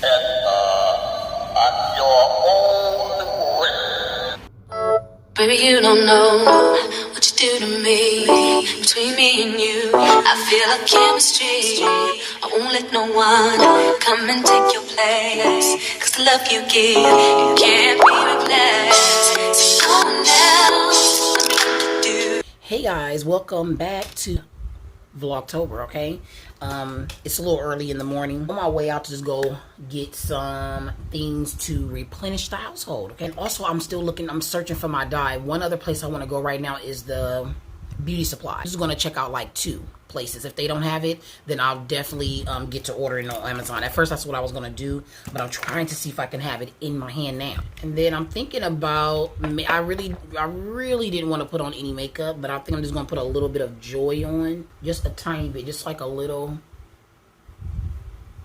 At your own risk. Baby, you don't know what you do to me. Between me and you, I feel like chemistry. I won't let no one come and take your place. Cause the love you give, it can't be replaced. So no one else tell me what to do. Hey guys, welcome back to VLOGTOBER, okay? It's a little early in the morning. On my way out to just go get some things to replenish the household, okay? And also, I'm searching for my dye. One other place I want to go right now is the beauty supply. I'm just going to check out like 2 places. If they don't have it, then I'll definitely get to ordering on Amazon. At first, that's what I was going to do, but I'm trying to see if I can have it in my hand now. And then I'm thinking about, I really didn't want to put on any makeup, but I think I'm just going to put a little bit of Joy on. Just a tiny bit, just like a little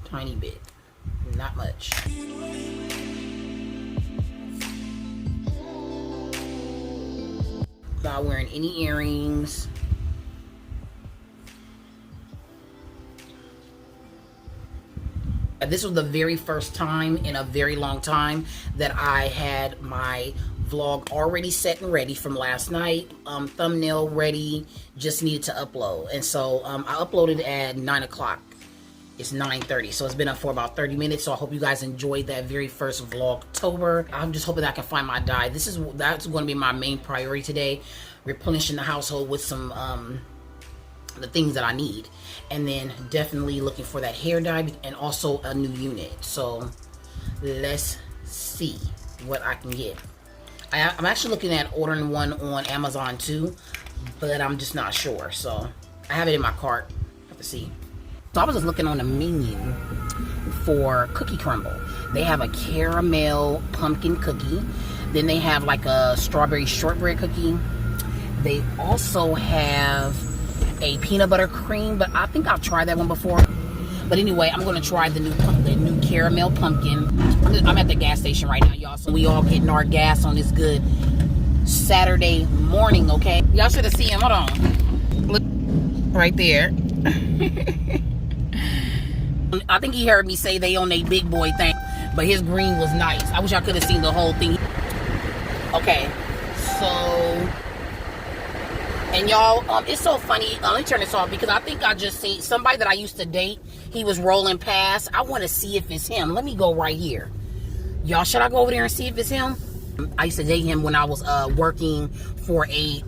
tiny bit. Not much. Not wearing any earrings. This was the very first time in a very long time that I had my vlog already set and ready from last night. Thumbnail ready, just needed to upload. And so I uploaded at 9 o'clock. It's 9:30, so it's been up for about 30 minutes. So I hope you guys enjoyed that very first Vlogtober. I'm just hoping that I can find my dye. That's going to be my main priority today, replenishing the household with some the things that I need, and then definitely looking for that hair dye and also a new unit. So let's see what I can get. I'm actually looking at ordering one on Amazon too, but I'm just not sure. So I have it in my cart. Have to see. So I was just looking on the menu for cookie crumble. They have a caramel pumpkin cookie. Then they have like a strawberry shortbread cookie. They also have a peanut butter cream, but I think I've tried that one before. But anyway, I'm going to try the new caramel pumpkin. I'm at the gas station right now, y'all. So we all getting our gas on this good Saturday morning, okay? Y'all should have seen him. Hold on. Look right there. I think he heard me say they on a big boy thing, but his green was nice. I wish I could have seen the whole thing. Okay, so, and y'all, it's so funny. Let me turn this off because I think I just seen somebody that I used to date. He was rolling past. I want to see if it's him. Let me go right here. Y'all, should I go over there and see if it's him? I used to date him when I was working for a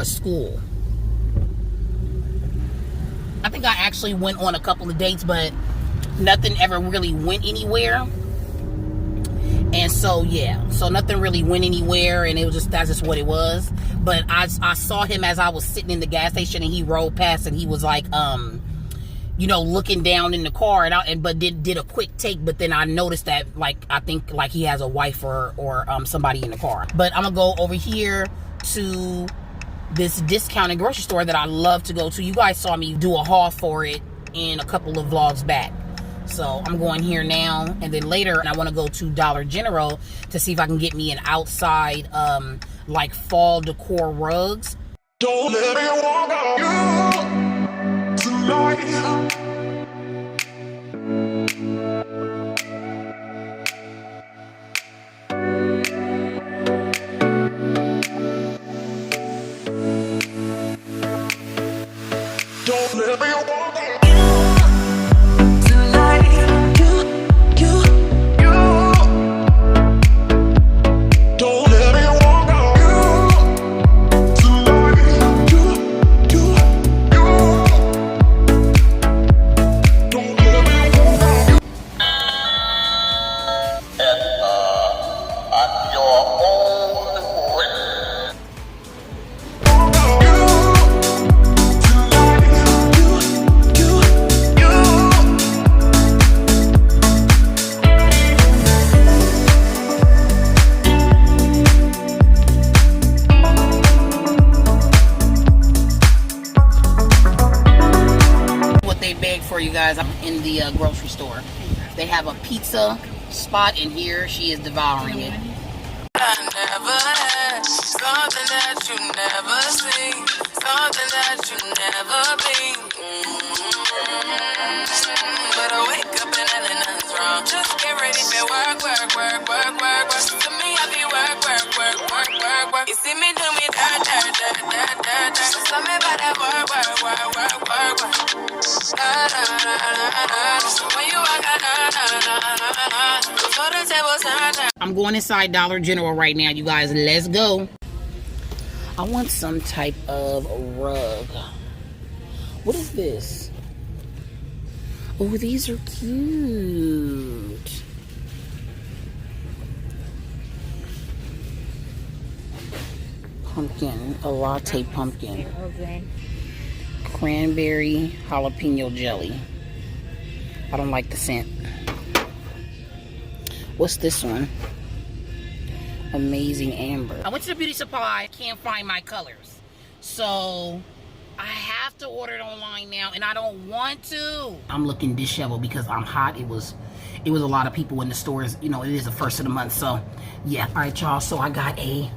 school. I think I actually went on a couple of dates, but nothing ever really went anywhere. And so, yeah. So nothing really went anywhere, and that's just what it was. But I saw him as I was sitting in the gas station, and he rolled past, and he was like, you know, looking down in the car, but did a quick take. But then I noticed that, I think he has a wife or somebody in the car. But I'm gonna go over here to this discounted grocery store that I love to go to. You guys saw me do a haul for it in a couple of vlogs back. So I'm going here now, and then later I want to go to Dollar General to see if I can get me an outside like fall decor rugs. Don't let me walk on you tonight. Don't let me walk on you tonight. You. Don't let me walk on you tonight. You. Don't let me walk on you. At your own risk. For you guys, I'm in the grocery store. They have a pizza spot in here. She is devouring it. I never had something that you never seen, something that you never been. But I wake up and nothing see me do me dirt, dirt, dirt, dirt, dirt, dirt. Tell me about that work, work, work, work, work, work. Da, da, da, da, da. When you walk out, da, da, da, da, da. Before the table turn, turn. I'm going inside Dollar General right now, you guys. Let's go. I want some type of rug. What is this? Oh, these are cute. Pumpkin, a latte pumpkin. Cranberry jalapeno jelly. I don't like the scent. What's this one? Amazing Amber. I went to the beauty supply, can't find my colors. So I have to order it online now, and I don't want to. I'm looking disheveled because I'm hot. It was a lot of people in the stores. You know, it is the first of the month, so yeah. All right, y'all, so I got a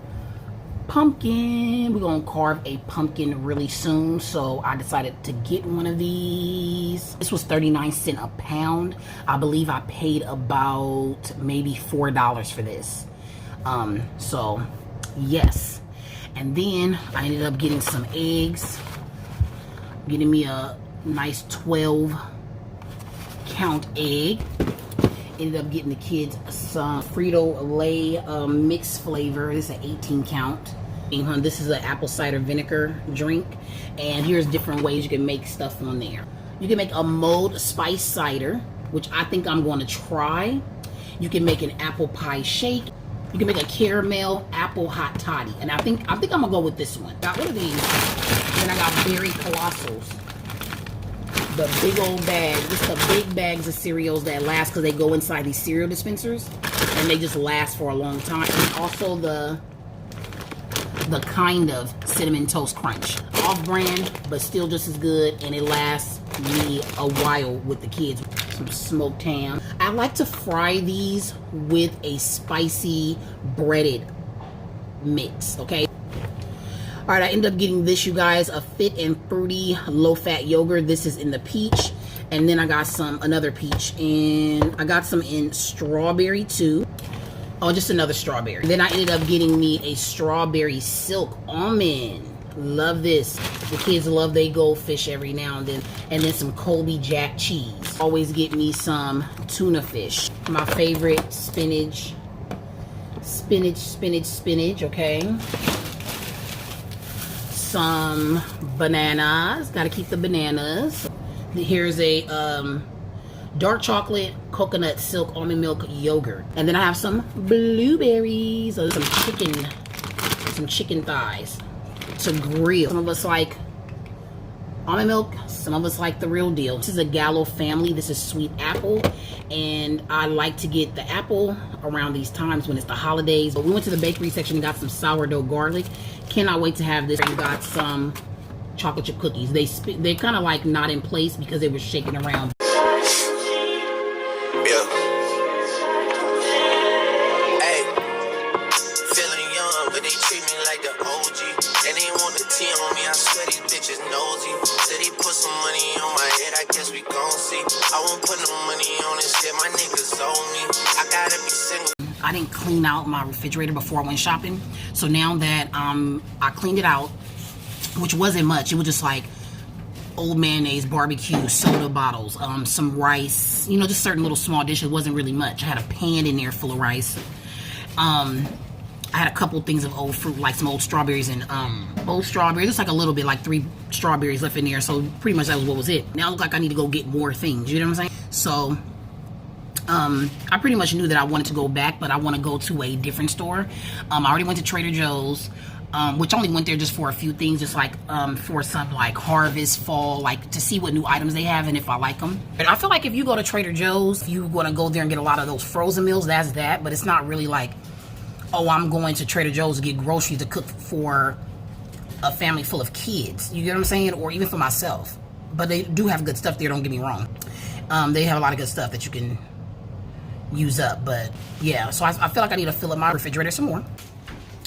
pumpkin. We're gonna carve a pumpkin really soon, so I decided to get one of these. This was 39 cents a pound. I believe I paid about maybe $4 for this. So yes. And then I ended up getting some eggs, getting me a nice 12 count egg. Ended up getting the kids some Frito-Lay mixed flavor. This is an 18 count. This is an apple cider vinegar drink. And here's different ways you can make stuff on there. You can make a mulled spice cider, which I think I'm going to try. You can make an apple pie shake. You can make a caramel apple hot toddy. And I think I'm gonna go with this one. Got one of these. And I got Berry Colossals. The big old bag. This is the big bags of cereals that last because they go inside these cereal dispensers. And they just last for a long time. And also the kind of Cinnamon Toast Crunch. Off brand, but still just as good. And it lasts me a while with the kids. Some smoked ham. I like to fry these with a spicy breaded mix, okay? All right, I ended up getting this, you guys, a Fit and Fruity low-fat yogurt. This is in the peach, and then I got another peach, and I got some in strawberry too. Oh, just another strawberry. Then I ended up getting me a strawberry silk almond. Love this. The kids love they goldfish every now and then. And then some Colby Jack cheese. Always get me some tuna fish. My favorite spinach, okay? Some bananas. Gotta keep the bananas. Here's a dark chocolate coconut silk almond milk yogurt. And then I have some blueberries. Some chicken thighs to grill. Some of us like almond milk, some of us like the real deal. This is a Gallo family. This is sweet apple, and I like to get the apple around these times when it's the holidays. But we went to the bakery section and got some sourdough garlic. Cannot wait to have this. We got some chocolate chip cookies. They're kind of like not in place because they were shaking around. I didn't clean out my refrigerator before I went shopping, so now that I cleaned it out, which wasn't much, it was just like old mayonnaise, barbecue, soda bottles, some rice, you know, just certain little small dishes. It wasn't really much. I had a pan in there full of rice. I had a couple things of old fruit, like some old strawberries and old strawberries, just like a little bit, like 3 strawberries left in there. So pretty much that was what was it. Now it looks like I need to go get more things. You know what I'm saying? So I pretty much knew that I wanted to go back, but I want to go to a different store. I already went to Trader Joe's, which I only went there just for a few things, just like for some like harvest, fall, like to see what new items they have and if I like them. And I feel like if you go to Trader Joe's, you're going to go there and get a lot of those frozen meals. That's that, but it's not really like, oh, I'm going to Trader Joe's to get groceries to cook for a family full of kids. You get what I'm saying? Or even for myself. But they do have good stuff there, don't get me wrong. They have a lot of good stuff that you can use up, but yeah, so I feel like I need to fill up my refrigerator some more.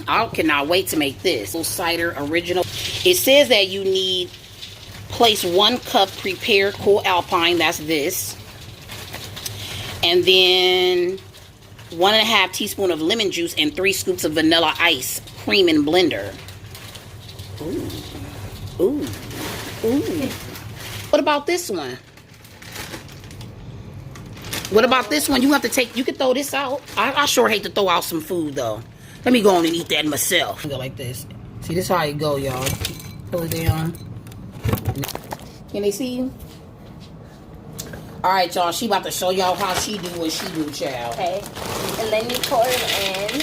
I cannot wait to make this little cider original. It says that you need place 1 cup prepared cool alpine, that's this, and then 1.5 teaspoon of lemon juice and 3 scoops of vanilla ice cream and blender. Ooh. Ooh. Ooh. What about this one? What about this one? You have to take, you can throw this out. I sure hate to throw out some food though. Let me go on and eat that myself. Go like this. See, this is how it go, y'all. Pull it down. Can they see you? Alright, y'all. She about to show y'all how she do what she do, child. Okay. And then you pour it in.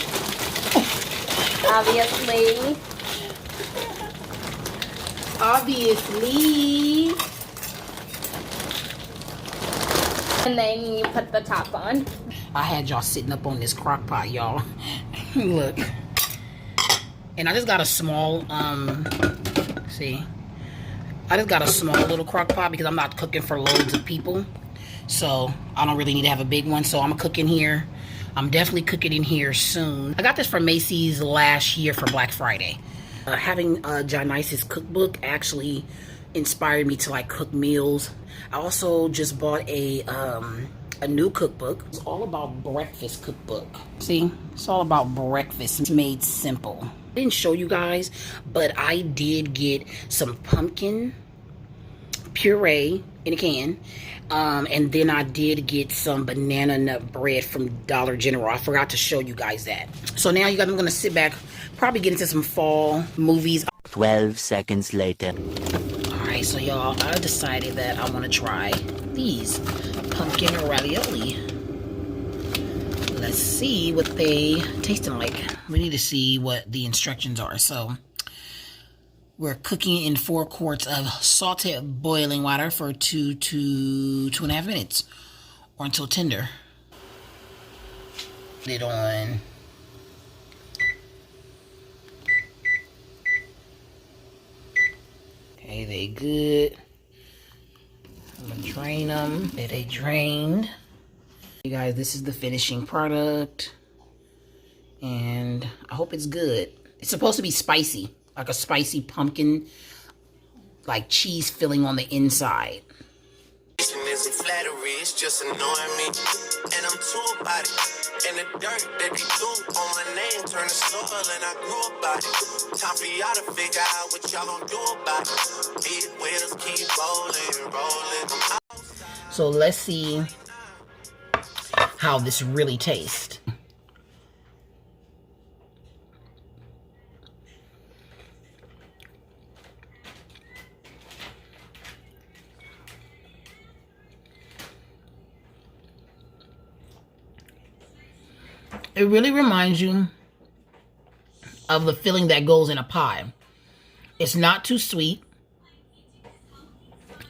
Obviously. Obviously. And then you put the top on. I had y'all sitting up on this crock pot, y'all. Look. And I just got a small, see? I just got a small little crock pot because I'm not cooking for loads of people. So, I don't really need to have a big one. So, I'm going to cook in here. I'm definitely cooking in here soon. I got this from Macy's last year for Black Friday. Having Janice's cookbook actually inspired me to like cook meals. I also just bought a new cookbook. It's all about breakfast cookbook. See, it's all about breakfast. It's made simple. I didn't show you guys, but I did get some pumpkin puree in a can. And then I did get some banana nut bread from Dollar General. I forgot to show you guys that. So now you guys, I'm gonna sit back, probably get into some fall movies. 12 seconds later. Alright, so y'all, I decided that I want to try these pumpkin ravioli. Let's see what they tasting like. We need to see what the instructions are. So, we're cooking in 4 quarts of salted boiling water for 2 to 2.5 minutes, or until tender. Put it on. Okay, they good. I'm gonna drain them. They drained. You guys, this is the finishing product, and I hope it's good. It's supposed to be spicy, like a spicy pumpkin, like cheese filling on the inside. Isn't flattery, it's just annoying me. And I'm too about it. And the dirt that they do on my name turn to soil, and I grew about it. Time for y'all to figure out what y'all gonna do about it. Big wheels keep rolling, rolling. So let's see how this really tastes. It really reminds you of the filling that goes in a pie. It's not too sweet.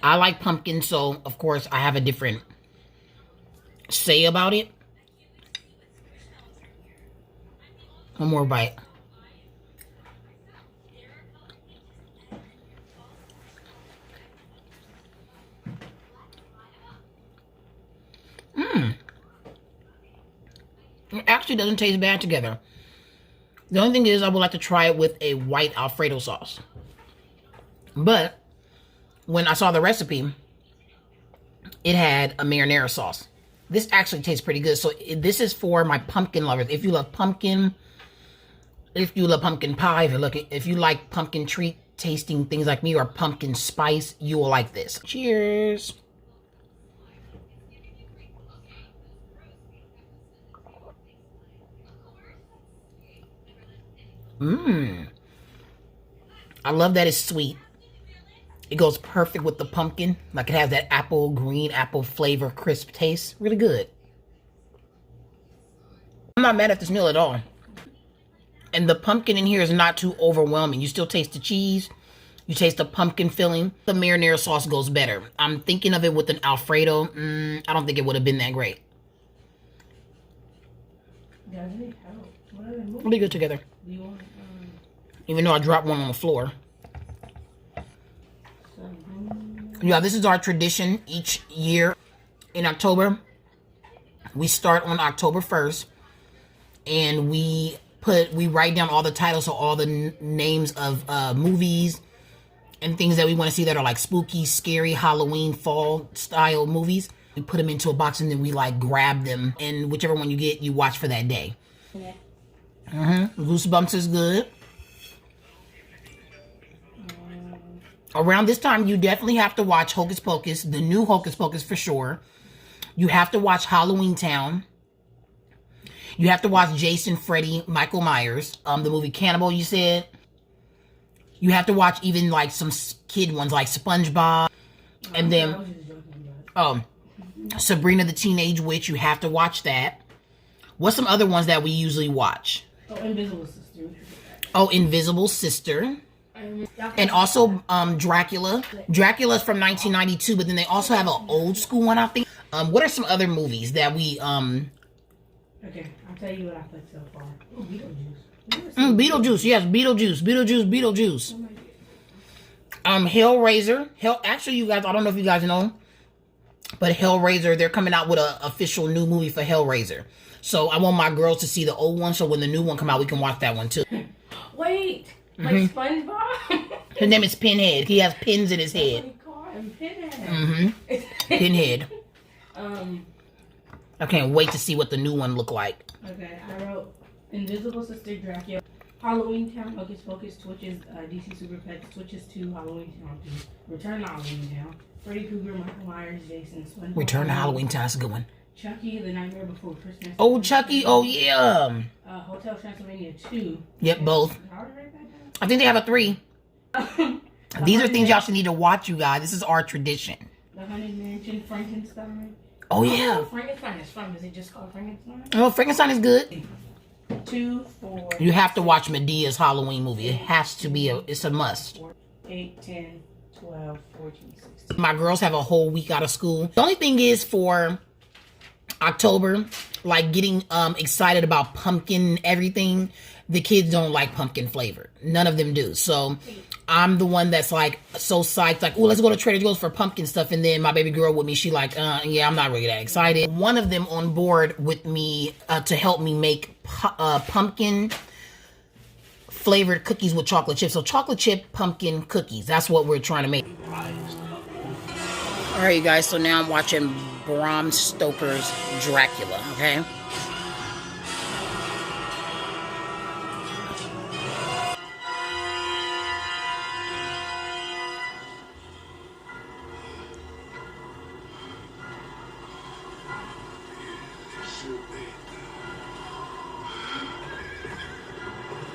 I like pumpkin, so of course I have a different say about it. One more bite. It actually doesn't taste bad together. The only thing is I would like to try it with a white Alfredo sauce. But when I saw the recipe, it had a marinara sauce. This actually tastes pretty good. So this is for my pumpkin lovers. If you love pumpkin, if you love pumpkin pie, if you like pumpkin treat tasting things like me, or pumpkin spice, you will like this. Cheers. I love that it's sweet. It goes perfect with the pumpkin. Like it has that green apple flavor, crisp taste. Really good. I'm not mad at this meal at all. And the pumpkin in here is not too overwhelming. You still taste the cheese. You taste the pumpkin filling. The marinara sauce goes better. I'm thinking of it with an Alfredo. I don't think it would have been that great. Really good together. Even though I dropped one on the floor. Yeah, this is our tradition each year in October. We start on October 1st, and we write down all the titles, so all the names of movies and things that we want to see that are like spooky, scary, Halloween, fall style movies. We put them into a box, and then we like grab them, and whichever one you get, you watch for that day. Yeah. Goosebumps is good. Around this time, you definitely have to watch Hocus Pocus, the new Hocus Pocus for sure. You have to watch Halloween Town. You have to watch Jason, Freddy, Michael Myers. The movie Cannibal, you said. You have to watch even like some kid ones like SpongeBob. And then, Sabrina the Teenage Witch. You have to watch that. What's some other ones that we usually watch? Invisible Sister. Invisible Sister. And also Dracula. Dracula's from 1992, but then they also have an old school one, I think. What are some other movies that we Okay, I'll tell you what I put so far. Oh, Beetlejuice. Beetlejuice, yes, Beetlejuice. Hellraiser. Actually, you guys, I don't know if you guys know, but Hellraiser, they're coming out with an official new movie for Hellraiser. So I want my girls to see the old one, so when the new one come out, we can watch that one too. Wait, like SpongeBob? His name is Pinhead. He has pins in his head. Pinhead. Pinhead. I can't wait to see what the new one look like. Okay, I wrote Invisible Sister, Dracula, Halloween Town, Hocus Pocus, Twitches, DC Super Pets, Twitches 2, Halloween Town 2, Return to Halloween Town, Freddy Krueger, Michael Myers, Jason, SpongeBob. Return to Halloween Town, that's a good one. Chucky, The Nightmare Before Christmas. Oh, Chucky, oh yeah. Hotel Transylvania 2. Yep, both. How did I write that down? I think they have a 3. These are things y'all should need to watch, you guys. This is our tradition. The Haunted Mansion, Frankenstein. Oh yeah. Oh, Frankenstein is fun. Is it just called Frankenstein? Oh, Frankenstein is good. 2, 4. You have to watch Medea's Halloween movie. It has to be it's a must. 4, 8, 10, 12, 14, 16. My girls have a whole week out of school. The only thing is for October, like getting excited about pumpkin everything, the kids don't like pumpkin flavor. None of them do. So I'm the one that's like so psyched, like, oh, let's go to Trader Joe's for pumpkin stuff. And then my baby girl with me, she like, yeah, I'm not really that excited. One of them on board with me to help me make pumpkin flavored cookies with chocolate chips. So chocolate chip pumpkin cookies. That's what we're trying to make. All right, you guys. So now I'm watching Bram Stoker's Dracula, okay?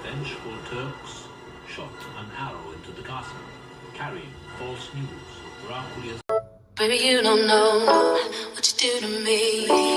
Vengeful Turks shot an arrow into the castle, carrying false news of Dracula's. Baby, you don't know what you do to me.